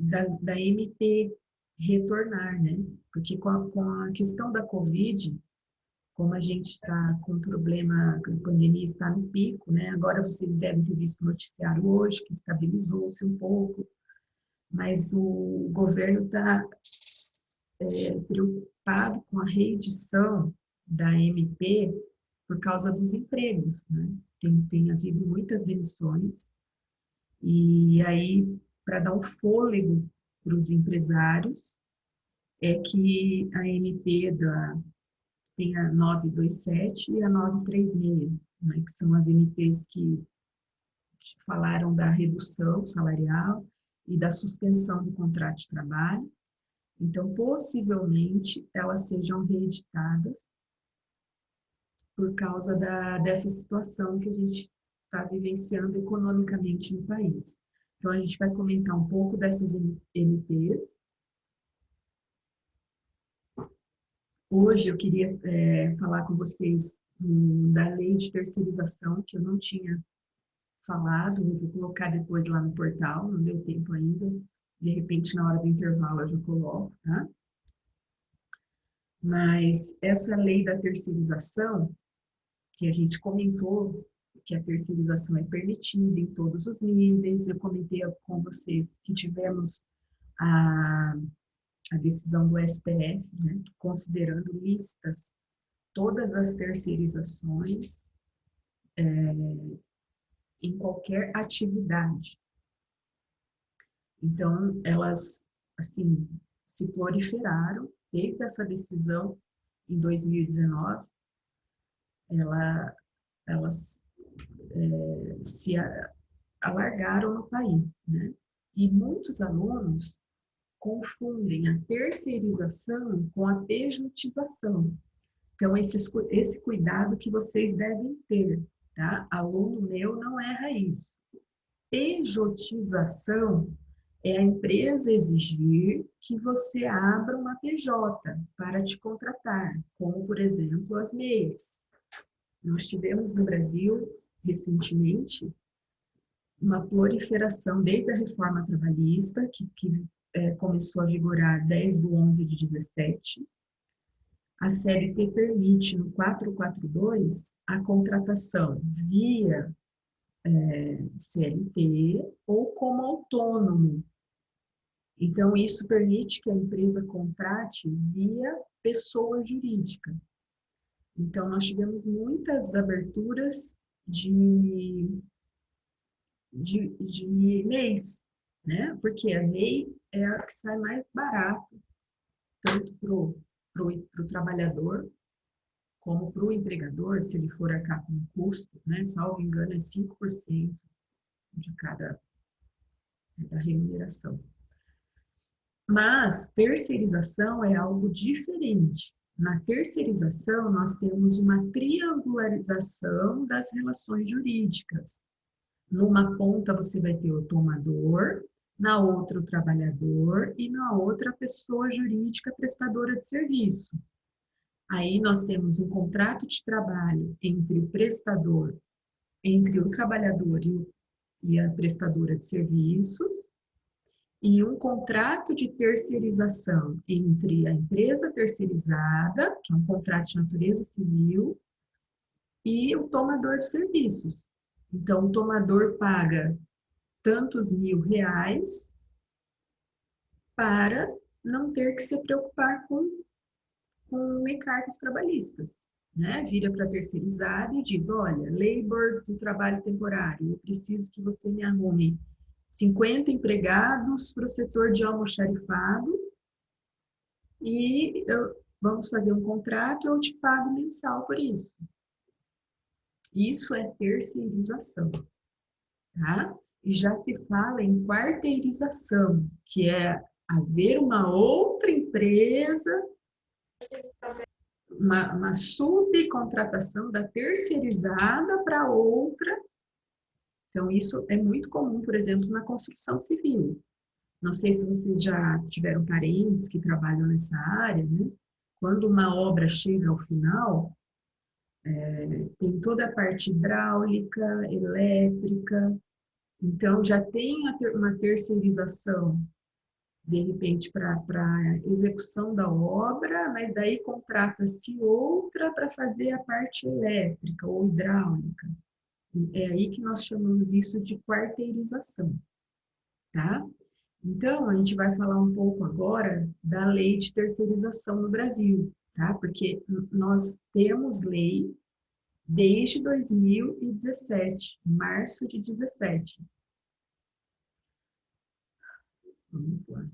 da MP retornar, né? Porque com a questão da Covid, como a gente está com um problema, a pandemia está no pico, né? Agora vocês devem ter visto o noticiário hoje, que estabilizou-se um pouco, mas o governo está preocupado com a reedição da MP por causa dos empregos, né? Tem havido muitas demissões, e aí, para dar um fôlego para os empresários, é que a MP tem a 927 e a 936, né, que são as MPs que falaram da redução salarial e da suspensão do contrato de trabalho. Então, possivelmente, elas sejam reeditadas por causa dessa situação que a gente está vivenciando economicamente no país. Então, a gente vai comentar um pouco dessas MPs. Hoje eu queria falar com vocês da lei de terceirização, que eu não tinha falado, eu vou colocar depois lá no portal, não deu tempo ainda. De repente, na hora do intervalo, eu já coloco, tá? Mas essa lei da terceirização, que a gente comentou, que a terceirização é permitida em todos os níveis, eu comentei com vocês que tivemos a, a decisão do STF, né, considerando listas todas as terceirizações em qualquer atividade. Então, elas, assim, se proliferaram desde essa decisão em 2019, elas se alargaram no país, né? E muitos alunos confundem a terceirização com a pejotização. Então, esse cuidado que vocês devem ter, tá? Aluno meu não erra isso. Pejotização é a empresa exigir que você abra uma PJ para te contratar, como, por exemplo, as MEIs. Nós tivemos no Brasil, recentemente, uma proliferação desde a reforma trabalhista, que começou a vigorar 10/11/17. A CLT permite, no 442, a contratação via CLT ou como autônomo. Então, isso permite que a empresa contrate via pessoa jurídica. Então, nós tivemos muitas aberturas de MEIs, né? Porque a MEI é a que sai mais barato, tanto para o trabalhador, como para o empregador, se ele for arcar com custo, né? Salvo engano, é 5% de cada da remuneração. Mas terceirização é algo diferente. Na terceirização, nós temos uma triangularização das relações jurídicas. Numa ponta você vai ter o tomador, na outra o trabalhador e na outra a pessoa jurídica prestadora de serviço. Aí nós temos um contrato de trabalho entre o prestador, entre o trabalhador e a prestadora de serviços, e um contrato de terceirização entre a empresa terceirizada, que é um contrato de natureza civil, e o tomador de serviços. Então, o tomador paga tantos R$ 1.000 para não ter que se preocupar com encargos trabalhistas, né? Vira para a terceirizada e diz, olha, labor do trabalho temporário, eu preciso que você me arrume 50 empregados para o setor de almoxarifado e vamos fazer um contrato, eu te pago mensal por isso. Isso é terceirização, tá? E já se fala em quarteirização, que é haver uma outra empresa, uma subcontratação da terceirizada para outra. Então, isso é muito comum, por exemplo, na construção civil. Não sei se vocês já tiveram parentes que trabalham nessa área, né? Quando uma obra chega ao final, tem toda a parte hidráulica, elétrica, então já tem uma terceirização de repente, para execução da obra, mas daí contrata-se outra para fazer a parte elétrica ou hidráulica. É aí que nós chamamos isso de quarteirização, tá? Então, a gente vai falar um pouco agora da lei de terceirização no Brasil, tá? Porque nós temos lei desde 2017, março de 17. Vamos lá.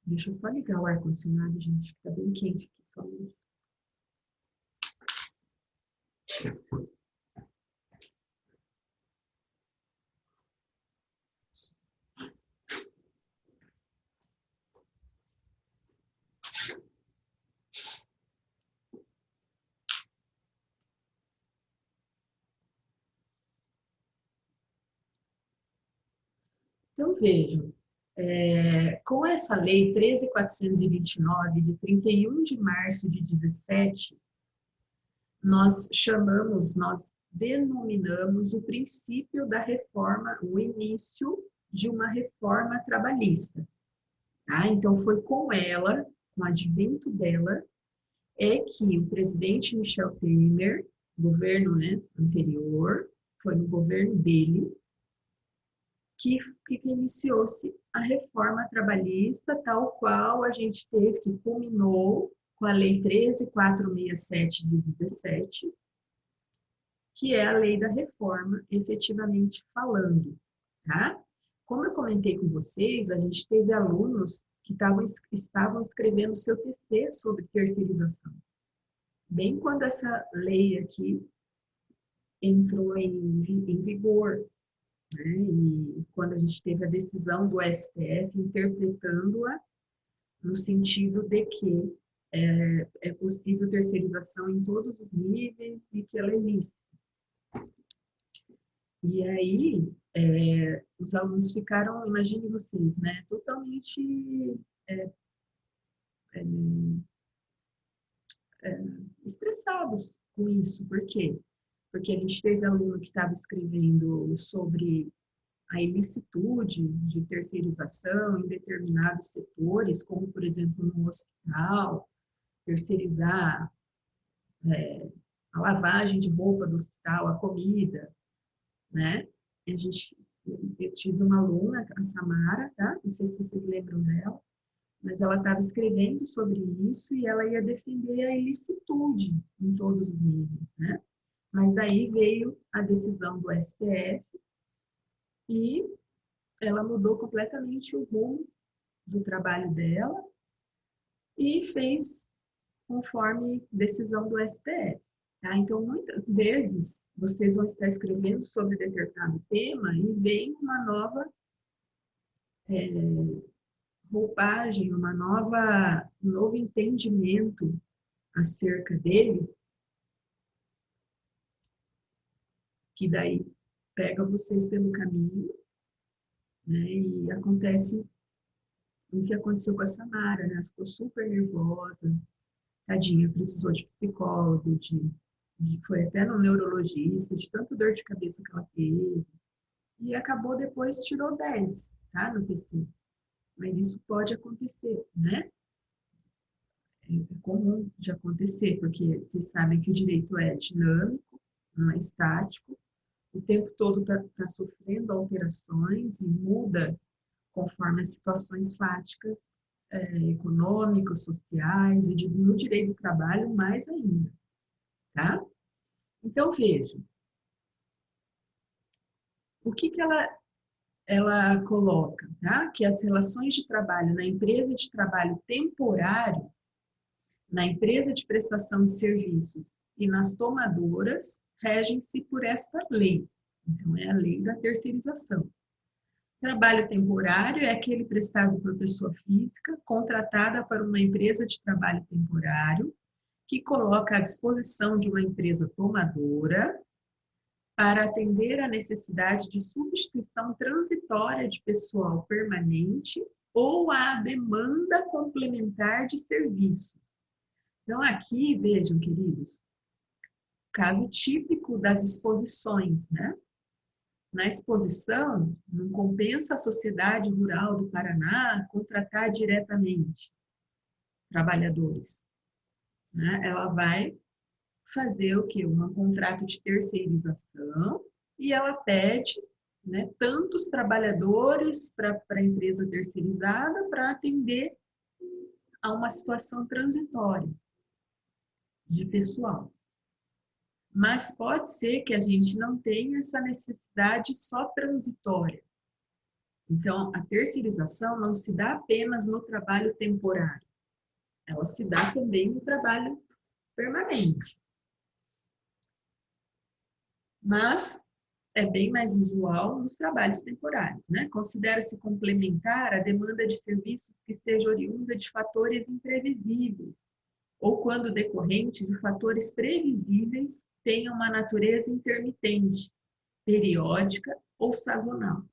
Deixa eu só ligar o ar-condicionado, gente, que tá bem quente aqui. Só um minuto. Então, vejam, com essa lei 13.429, de 31 de março de 17, nós denominamos o princípio da reforma, o início de uma reforma trabalhista. Tá? Então, foi com ela, com o advento dela, é que o presidente Michel Temer, governo, né, anterior, foi no governo dele, que iniciou-se a reforma trabalhista, tal qual a gente teve, que culminou com a Lei 13.467 de 17, que é a lei da reforma, efetivamente falando, tá? Como eu comentei com vocês, a gente teve alunos que estavam escrevendo seu TC sobre terceirização. Bem quando essa lei aqui entrou em vigor, né? E quando a gente teve a decisão do STF interpretando-a no sentido de que é possível terceirização em todos os níveis e que ela é lícita. E aí, os alunos ficaram, imagine vocês, né, totalmente é, estressados com isso. Por quê? Porque a gente teve aluno que estava escrevendo sobre a ilicitude de terceirização em determinados setores, como, por exemplo, no hospital, terceirizar a lavagem de roupa do hospital, a comida, né? Eu tive uma aluna, a Samara, tá? Não sei se vocês lembram dela, mas ela estava escrevendo sobre isso e ela ia defender a ilicitude em todos os níveis, né? Mas daí veio a decisão do STF e ela mudou completamente o rumo do trabalho dela e fez conforme decisão do STF. Tá? Então, muitas vezes, vocês vão estar escrevendo sobre determinado tema e vem uma nova roupagem, um novo entendimento acerca dele, que daí pega vocês pelo caminho, né? E acontece o que aconteceu com a Samara, né? Ficou super nervosa, tadinha, precisou de psicólogo, foi até no neurologista, de tanta dor de cabeça que ela teve, e acabou depois, tirou 10, tá, no TC. Mas isso pode acontecer, né? É comum de acontecer, porque vocês sabem que o direito é dinâmico, não é estático, o tempo todo está sofrendo alterações e muda conforme as situações fáticas, econômicas, sociais e no direito do trabalho mais ainda, tá? Então, veja, o que ela coloca, tá? Que as relações de trabalho na empresa de trabalho temporário, na empresa de prestação de serviços e nas tomadoras regem-se por esta lei. Então, é a lei da terceirização. Trabalho temporário é aquele prestado por pessoa física contratada para uma empresa de trabalho temporário que coloca à disposição de uma empresa tomadora para atender à necessidade de substituição transitória de pessoal permanente ou à demanda complementar de serviços, Então, aqui, vejam, queridos, caso típico das exposições, né? Na exposição, não compensa a Sociedade Rural do Paraná contratar diretamente trabalhadores, né? Ela vai fazer o quê? Um contrato de terceirização e ela pede, né, tantos trabalhadores para a empresa terceirizada para atender a uma situação transitória de pessoal. Mas pode ser que a gente não tenha essa necessidade só transitória. Então, a terceirização não se dá apenas no trabalho temporário, ela se dá também no trabalho permanente. Mas é bem mais usual nos trabalhos temporários, né? Considera-se complementar a demanda de serviços que seja oriunda de fatores imprevisíveis, ou quando decorrente de fatores previsíveis tenha uma natureza intermitente, periódica ou sazonal.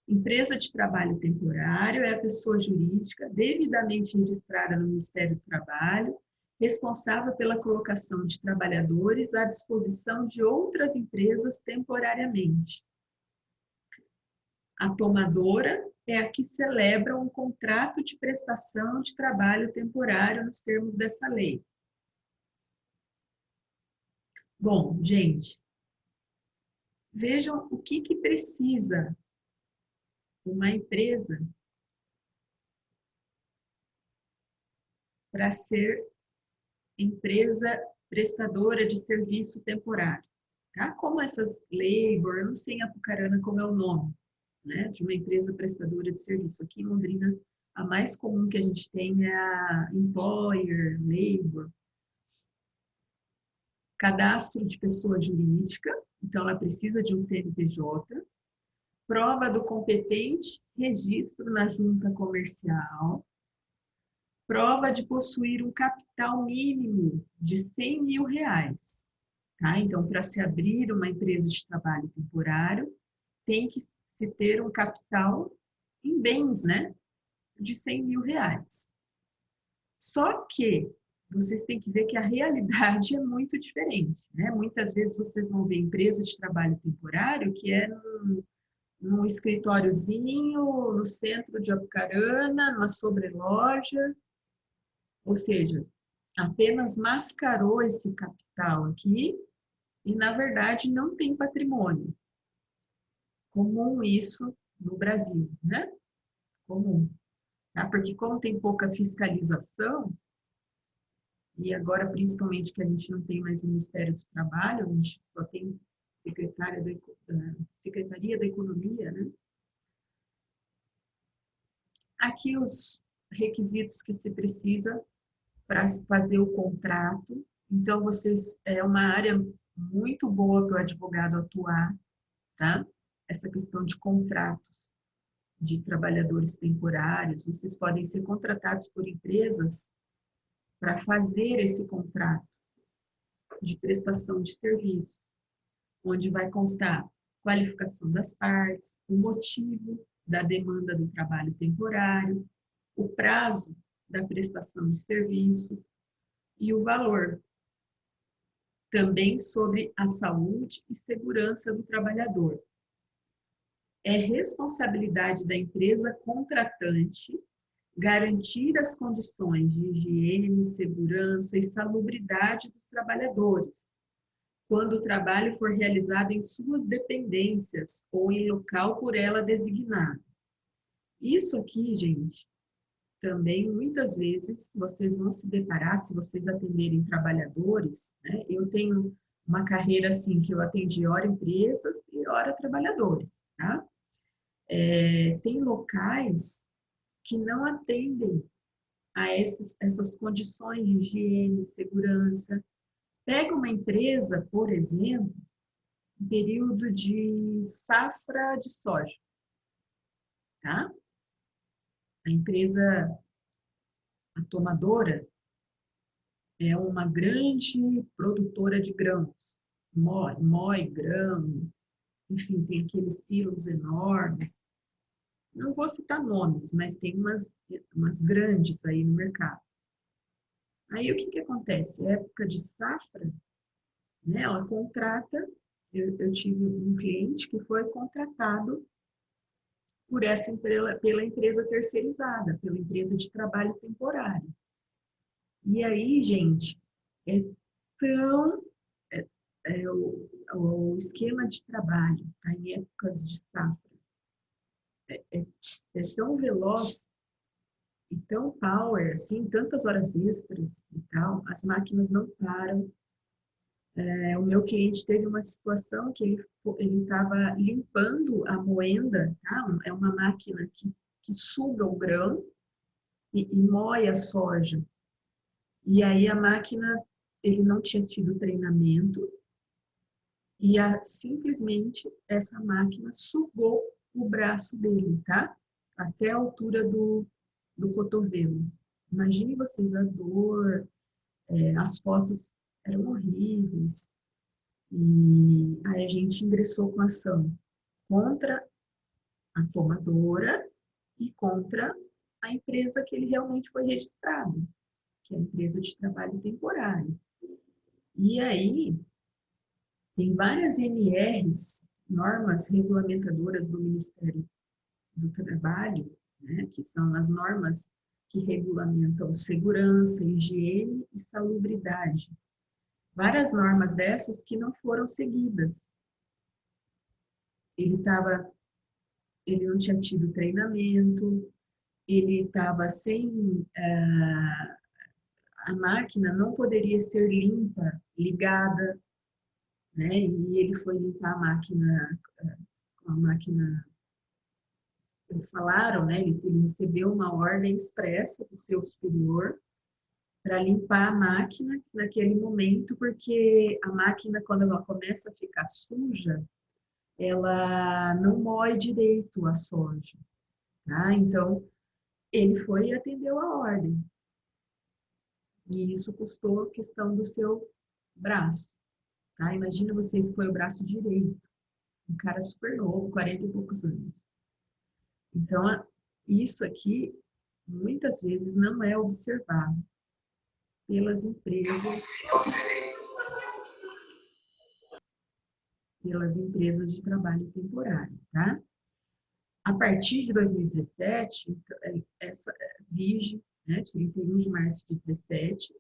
Empresa de trabalho temporário é a pessoa jurídica devidamente registrada no Ministério do Trabalho, responsável pela colocação de trabalhadores à disposição de outras empresas temporariamente. A tomadora é a que celebra um contrato de prestação de trabalho temporário nos termos dessa lei. Bom, gente, vejam o que precisa uma empresa para ser empresa prestadora de serviço temporário. Tá? Como essas labor, eu não sei em Apucarana como é o nome, né, de uma empresa prestadora de serviço. Aqui em Londrina, a mais comum que a gente tem é a employer, labor. Cadastro de pessoa jurídica, então ela precisa de um CNPJ, prova do competente registro na junta comercial, prova de possuir um capital mínimo de 100 mil reais. Tá? Então, para se abrir uma empresa de trabalho temporário, tem que se ter um capital em bens, né? De 100 mil reais. Só que vocês têm que ver que a realidade é muito diferente, né? Muitas vezes vocês vão ver empresa de trabalho temporário que é num escritóriozinho, no centro de Apucarana, numa sobreloja, ou seja, apenas mascarou esse capital aqui e, na verdade, não tem patrimônio. Comum isso no Brasil, né? Comum. Tá? Porque como tem pouca fiscalização, e agora principalmente que a gente não tem mais Ministério do Trabalho, a gente só tem Secretaria da Economia, né? Aqui os requisitos que se precisa para fazer o contrato. Então, vocês, é uma área muito boa para o advogado atuar, tá? Essa questão de contratos de trabalhadores temporários, vocês podem ser contratados por empresas para fazer esse contrato de prestação de serviços, onde vai constar qualificação das partes, o motivo da demanda do trabalho temporário, o prazo da prestação de serviços e o valor. Também sobre a saúde e segurança do trabalhador. É responsabilidade da empresa contratante garantir as condições de higiene, segurança e salubridade dos trabalhadores, quando o trabalho for realizado em suas dependências ou em local por ela designado. Isso aqui, gente, também muitas vezes vocês vão se deparar, se vocês atenderem trabalhadores, né? Eu tenho uma carreira assim, que eu atendi ora empresas e ora trabalhadores, tá? Tem locais que não atendem a essas condições de higiene, segurança. Pega uma empresa, por exemplo, em período de safra de soja, tá? A empresa, a tomadora, é uma grande produtora de grãos, moe grão, enfim, tem aqueles silos enormes. Não vou citar nomes, mas tem umas grandes aí no mercado. Aí o que que acontece? Época de safra, né? Ela contrata, eu tive um cliente que foi contratado por essa empresa, pela empresa terceirizada, pela empresa de trabalho temporário. E aí, gente, é tão o esquema de trabalho, tá? Em épocas de safra, é tão veloz e tão power, assim, tantas horas extras e tal, as máquinas não param. O meu cliente teve uma situação que ele estava limpando a moenda, tá? É uma máquina que suga o grão e moe a soja. E aí a máquina, ele não tinha tido treinamento e simplesmente essa máquina sugou o braço dele, tá? Até a altura do cotovelo. Imagine vocês a dor, as fotos eram horríveis. E aí a gente ingressou com ação contra a tomadora e contra a empresa que ele realmente foi registrado, que é a empresa de trabalho temporário. E aí tem várias NRs, normas regulamentadoras do Ministério do Trabalho, né, que são as normas que regulamentam segurança, higiene e salubridade. Várias normas dessas que não foram seguidas. Ele estava, ele não tinha tido treinamento, ele estava sem a máquina não poderia ser limpa, ligada, né? E ele foi limpar a máquina falaram, né? Ele recebeu uma ordem expressa do seu superior para limpar a máquina naquele momento, porque a máquina, quando ela começa a ficar suja, ela não moe direito a soja, tá? Então, ele foi e atendeu a ordem. E isso custou a questão do seu braço, tá? Imagina você expor o braço direito, um cara super novo, 40 e poucos anos. Então, isso aqui, muitas vezes, não é observado pelas empresas de trabalho temporário, tá? A partir de 2017, essa vige, né, 31 de março de 17,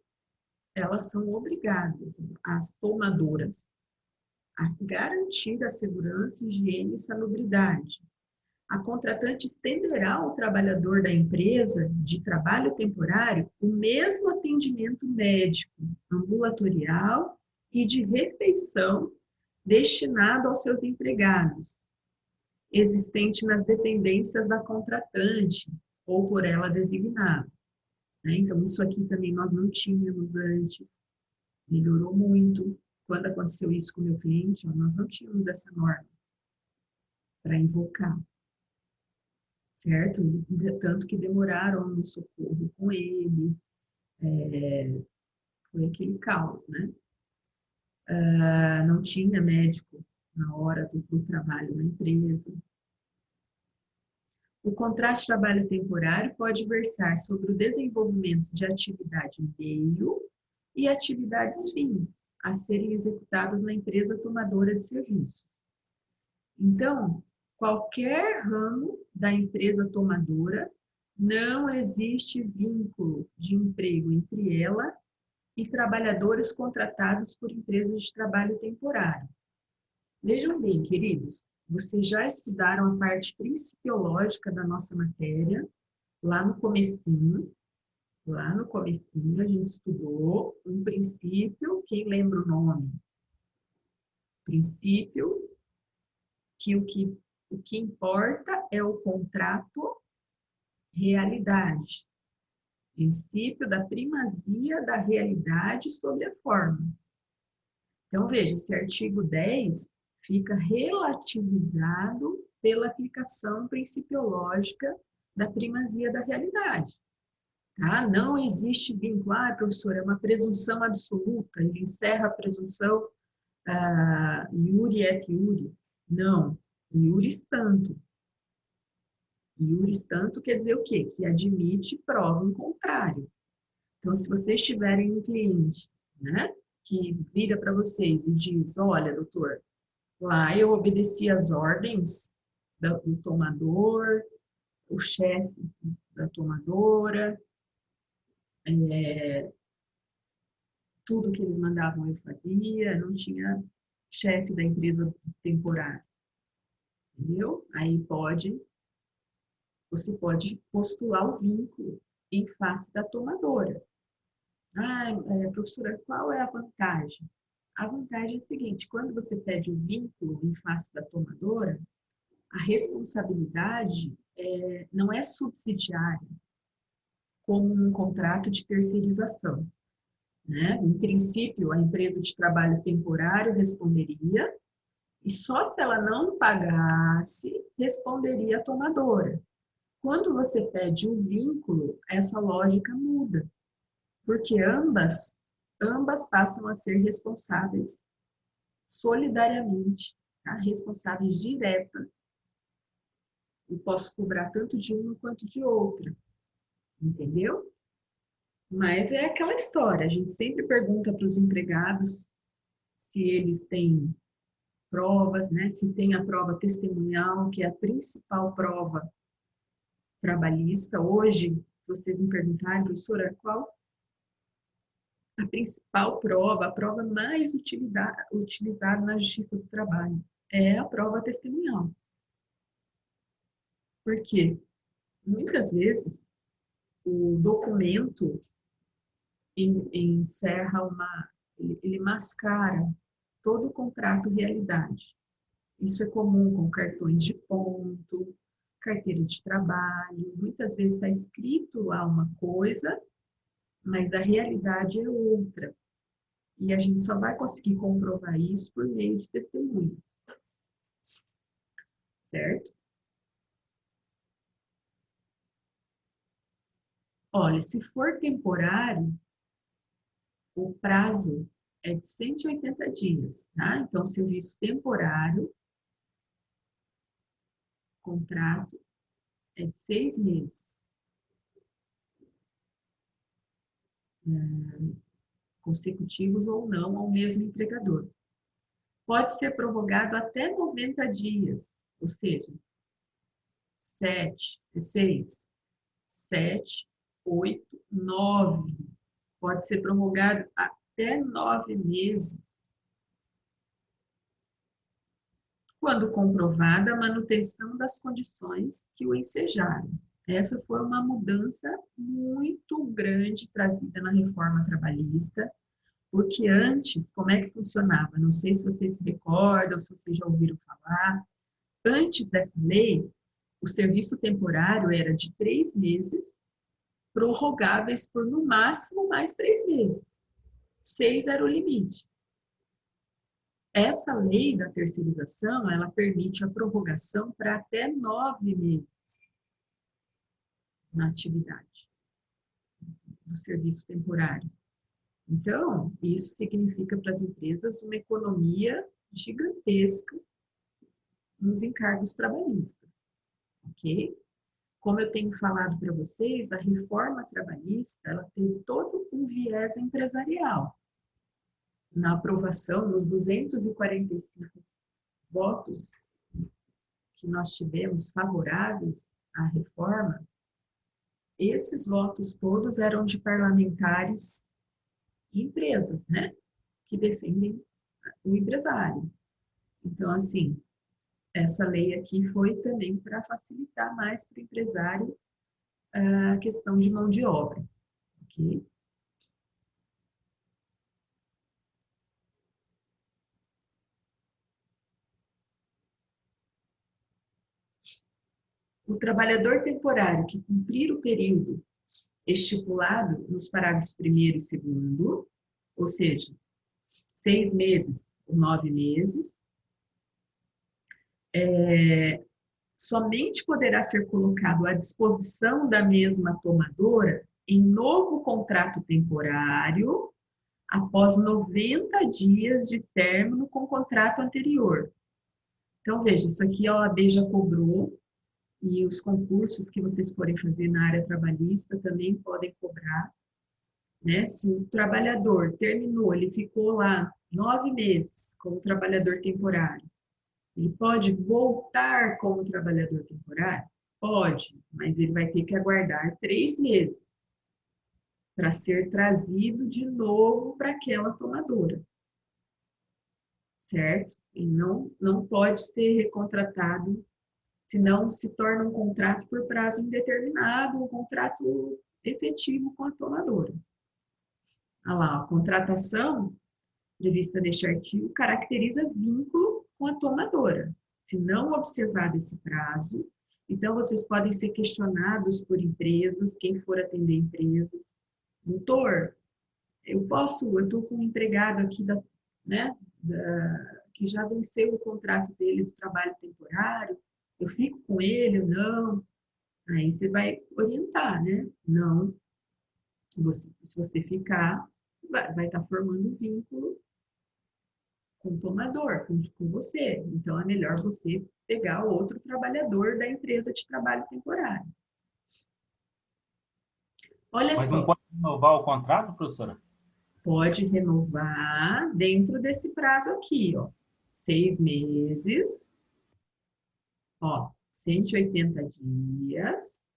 elas são obrigadas, as tomadoras, a garantir a segurança, higiene e salubridade. A contratante estenderá ao trabalhador da empresa de trabalho temporário o mesmo atendimento médico, ambulatorial e de refeição destinado aos seus empregados, existente nas dependências da contratante ou por ela designado, né? Então, isso aqui também nós não tínhamos antes, melhorou muito. Quando aconteceu isso com o meu cliente, nós não tínhamos essa norma para invocar, certo? Tanto que demoraram no socorro com ele, foi aquele caos, né? Não tinha médico na hora do trabalho na empresa. O contrato de trabalho temporário pode versar sobre o desenvolvimento de atividade meio e atividades fins a serem executadas na empresa tomadora de serviços. Então, qualquer ramo da empresa tomadora, não existe vínculo de emprego entre ela e trabalhadores contratados por empresas de trabalho temporário. Vejam bem, queridos, vocês já estudaram a parte principiológica da nossa matéria, lá no comecinho a gente estudou um princípio, quem lembra o nome? Princípio que o que importa é o contrato realidade. Princípio da primazia da realidade sobre a forma. Então, veja, esse artigo 10 fica relativizado pela aplicação principiológica da primazia da realidade. Tá? Não existe vínculo, professor, é uma presunção absoluta, ele encerra a presunção iure et iure. Não, iuris tanto. Iuris tanto quer dizer o quê? Que admite prova em contrário. Então, se vocês tiverem um cliente, né, que vira para vocês e diz, olha, doutor, lá eu obedeci às ordens do tomador, o chefe da tomadora, tudo que eles mandavam eu fazia, não tinha chefe da empresa temporária, entendeu? Aí você pode postular o vínculo em face da tomadora. Ah, professora, qual é a vantagem? A vantagem é a seguinte, quando você pede o vínculo em face da tomadora, a responsabilidade não é subsidiária, como um contrato de terceirização. Né? Em princípio, a empresa de trabalho temporário responderia, e só se ela não pagasse, responderia a tomadora. Quando você pede o vínculo, essa lógica muda, porque ambas passam a ser responsáveis solidariamente, tá? Responsáveis diretas. Eu posso cobrar tanto de uma quanto de outra, entendeu? Mas é aquela história, a gente sempre pergunta para os empregados se eles têm provas, né? Se tem a prova testemunhal, que é a principal prova trabalhista. Hoje, se vocês me perguntarem, professora, qual a principal prova, a prova mais utilizada na Justiça do Trabalho? É a prova testemunhal. Por quê? Muitas vezes, o documento encerra ele mascara todo o contrato realidade. Isso é comum com cartões de ponto, carteira de trabalho. Muitas vezes está escrito lá uma coisa, mas a realidade é outra. E a gente só vai conseguir comprovar isso por meio de testemunhas. Certo? Olha, se for temporário, o prazo é de 180 dias, tá? Então, serviço temporário, contrato é de 6 meses. Consecutivos ou não ao mesmo empregador. Pode ser prorrogado até 90 dias, ou seja, 6, 7, 8, 9. Pode ser prorrogado até 9 meses, quando comprovada a manutenção das condições que o ensejaram. Essa foi uma mudança muito grande trazida na reforma trabalhista, porque antes, como é que funcionava? Não sei se vocês se recordam, se vocês já ouviram falar. Antes dessa lei, o serviço temporário era de 3 meses, prorrogáveis por no máximo mais 3 meses. 6 era o limite. Essa lei da terceirização, ela permite a prorrogação para até 9 meses na atividade do serviço temporário. Então, isso significa para as empresas uma economia gigantesca nos encargos trabalhistas, ok? Como eu tenho falado para vocês, a reforma trabalhista, ela teve todo um viés empresarial. Na aprovação, nos 245 votos que nós tivemos favoráveis à reforma, esses votos todos eram de parlamentares de empresas, né? Que defendem o empresário. Então, assim, essa lei aqui foi também para facilitar mais para o empresário a questão de mão de obra, ok? O trabalhador temporário que cumprir o período estipulado nos parágrafos 1º e 2º, ou seja, 6 meses ou 9 meses, somente poderá ser colocado à disposição da mesma tomadora em novo contrato temporário após 90 dias de término com o contrato anterior. Então, veja, isso aqui a OAB já cobrou, e os concursos que vocês forem fazer na área trabalhista também podem cobrar. né? Se o trabalhador terminou, ele ficou lá 9 meses como trabalhador temporário, ele pode voltar como trabalhador temporário? Pode, mas ele vai ter que aguardar 3 meses para ser trazido de novo para aquela tomadora, certo? E não pode ser recontratado, senão se torna um contrato por prazo indeterminado, um contrato efetivo com a tomadora. Olha lá, a contratação prevista neste artigo caracteriza vínculo com a tomadora. Se não observado esse prazo, então vocês podem ser questionados por empresas, quem for atender empresas. Doutor, eu estou com um empregado aqui né, que já venceu o contrato dele de trabalho temporário, eu fico com ele ou não? Aí você vai orientar, né? Não, se você ficar, vai estar formando um vínculo com o tomador, com você. Então, é melhor você pegar outro trabalhador da empresa de trabalho temporário. Olha Mas não só, pode renovar o contrato, professora? pode renovar dentro desse prazo aqui, ó. 6 meses, ó, 180 dias,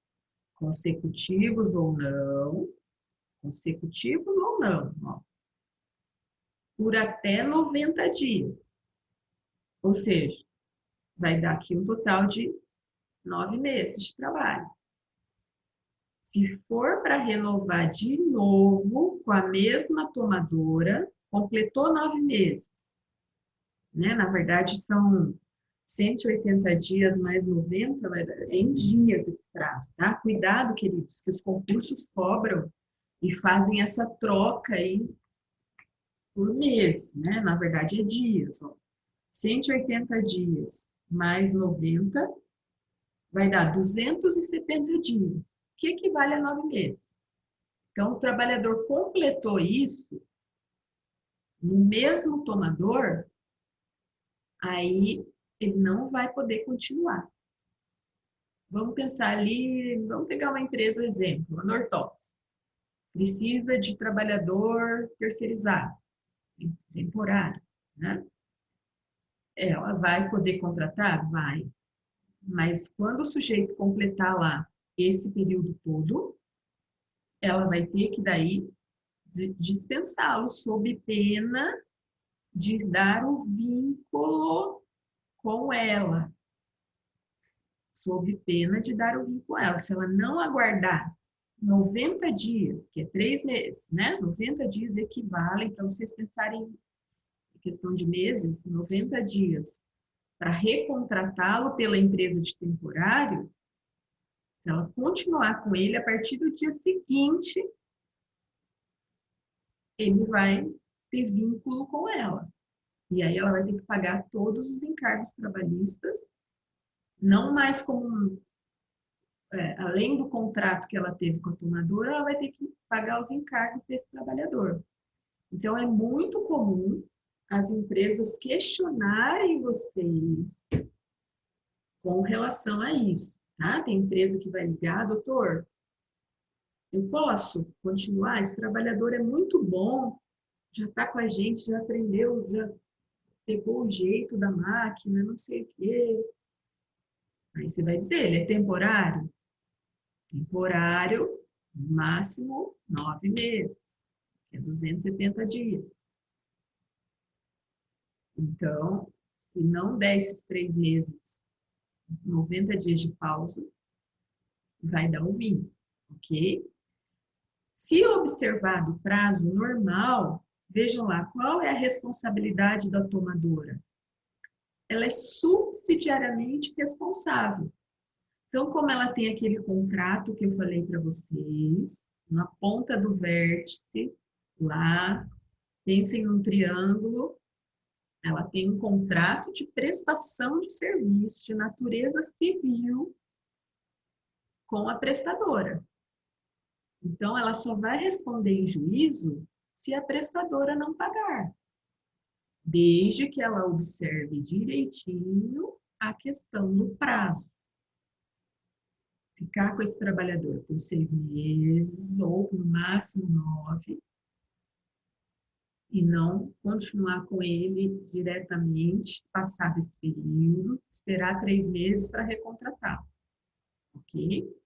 consecutivos ou não, ó, por até 90 dias. Ou seja, vai dar aqui um total de 9 meses de trabalho. Se for para renovar de novo com a mesma tomadora, completou 9 meses, né? Na verdade, são 180 dias mais 90, vai dar em dias esse prazo, tá? Cuidado, queridos, que os concursos cobram e fazem essa troca aí por mês, né? Na verdade, é dias, ó. 180 dias mais 90 vai dar 270 dias, que equivale a 9 meses. Então, o trabalhador completou isso no mesmo tomador, aí ele não vai poder continuar. Vamos pensar ali, vamos pegar uma empresa exemplo, a Nortox. Precisa de trabalhador terceirizado, temporário, né? Ela vai poder contratar? Vai. Mas quando o sujeito completar lá esse período todo, ela vai ter que daí dispensá-lo sob pena de dar o vínculo com ela, sob pena de dar o vínculo a ela. Se ela não aguardar 90 dias, que é 3 meses, né? 90 dias equivalem, para vocês pensarem em questão de meses, 90 dias para recontratá-lo pela empresa de temporário, se ela continuar com ele, a partir do dia seguinte, ele vai ter vínculo com ela. E aí ela vai ter que pagar todos os encargos trabalhistas, não mais como além do contrato que ela teve com a tomadora, ela vai ter que pagar os encargos desse trabalhador. Então, é muito comum as empresas questionarem vocês com relação a isso, tá? Tem empresa que vai ligar, doutor, eu posso continuar? Esse trabalhador é muito bom, já está com a gente, já aprendeu, já pegou o jeito da máquina, não sei o quê. Aí você vai dizer, ele é temporário? Temporário, máximo 9 meses, que é 270 dias. Então, se não der esses 3 meses, 90 dias de pausa, vai dar o vinho, ok? Se observado o prazo normal, vejam lá, qual é a responsabilidade da tomadora? Ela é subsidiariamente responsável. Então, como ela tem aquele contrato que eu falei para vocês, na ponta do vértice, lá, pensem num triângulo, ela tem um contrato de prestação de serviço de natureza civil com a prestadora. Então, ela só vai responder em juízo se a prestadora não pagar, desde que ela observe direitinho a questão do prazo. ficar com esse trabalhador por 6 meses ou no máximo 9 e não continuar com ele diretamente, passado esse período, esperar 3 meses para recontratar, ok?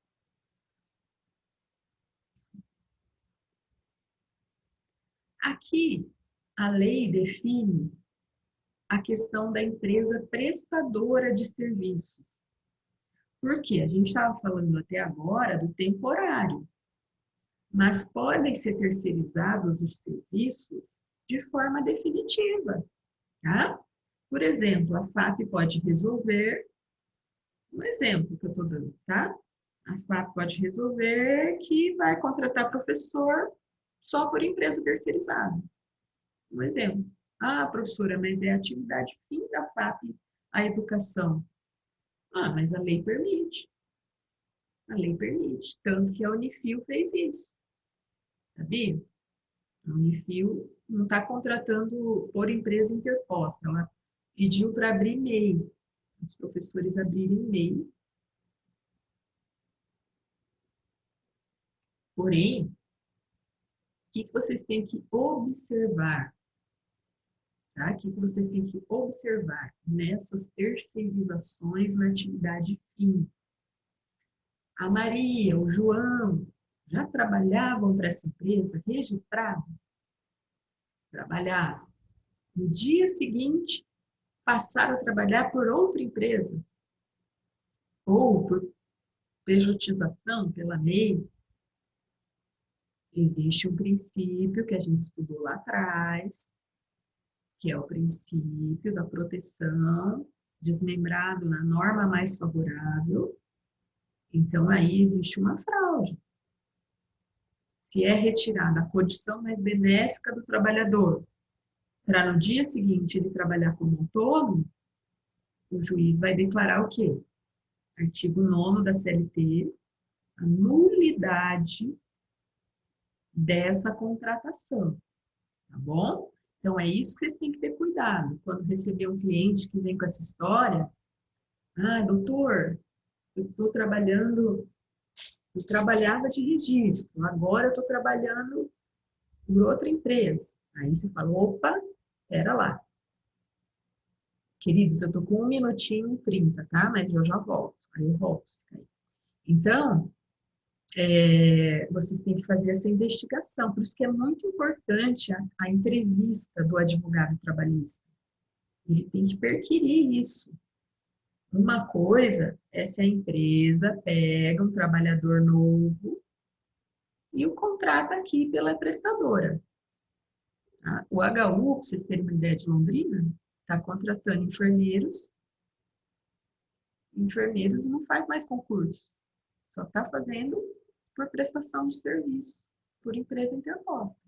Aqui, a lei define a questão da empresa prestadora de serviços. Por quê? A gente estava falando até agora do temporário, mas podem ser terceirizados os serviços de forma definitiva, tá? Por exemplo, a FAP pode resolver, um exemplo que eu estou dando, tá? A FAP pode resolver que vai contratar professor só por empresa terceirizada. Um exemplo. Ah, professora, mas é a atividade fim da FAP a educação. Ah, mas a lei permite. A lei permite. Tanto que a Unifil fez isso. Sabia? A Unifil não está contratando por empresa interposta. Ela pediu para abrir MEI. Os professores abrirem MEI. Porém, o que vocês têm que observar? Tá? O que vocês têm que observar nessas terceirizações na atividade fim? A Maria, o João, já trabalhavam para essa empresa registrada? Trabalhavam. No dia seguinte, passaram a trabalhar por outra empresa, ou por pejotização, pela MEI. Existe um princípio que a gente estudou lá atrás, que é o princípio da proteção, desmembrado na norma mais favorável. Então, aí existe uma fraude. Se é retirada a condição mais benéfica do trabalhador, para no dia seguinte ele trabalhar como autônomo, o juiz vai declarar o quê? Artigo 9º da CLT, a nulidade dessa contratação, tá bom? Então, é isso que vocês têm que ter cuidado. Quando receber um cliente que vem com essa história, ah, doutor, eu estou trabalhando, eu trabalhava de registro, agora eu estou trabalhando por outra empresa. Aí você fala, opa, espera lá. Queridos, eu estou com 1 minutinho e 30, tá? Mas eu já volto. Aí eu volto. Então, vocês têm que fazer essa investigação. Por isso que é muito importante a entrevista do advogado trabalhista. Ele tem que perquirir isso. Uma coisa é se a empresa pega um trabalhador novo e o contrata aqui pela prestadora. Tá? O HU, para vocês terem uma ideia de Londrina, está contratando enfermeiros. Enfermeiros não faz mais concurso. Só está fazendo por prestação de serviço, por empresa interposta.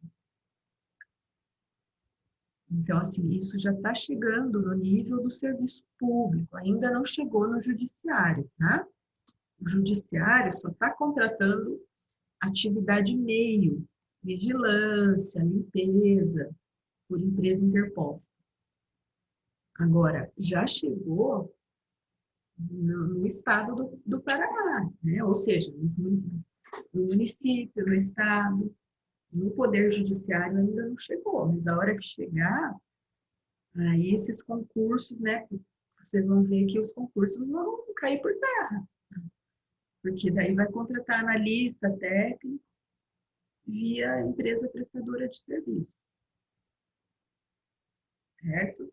Então, assim, isso já está chegando no nível do serviço público, ainda não chegou no judiciário, tá? O judiciário só está contratando atividade meio, vigilância, limpeza, por empresa interposta. Agora, já chegou no estado do Paraná, né? Ou seja, no município, no estado, no Poder Judiciário ainda não chegou, mas a hora que chegar, aí esses concursos, né? Vocês vão ver que os concursos vão cair por terra, porque daí vai contratar analista técnico via empresa prestadora de serviço, certo?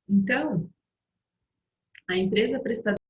Então, a empresa prestadora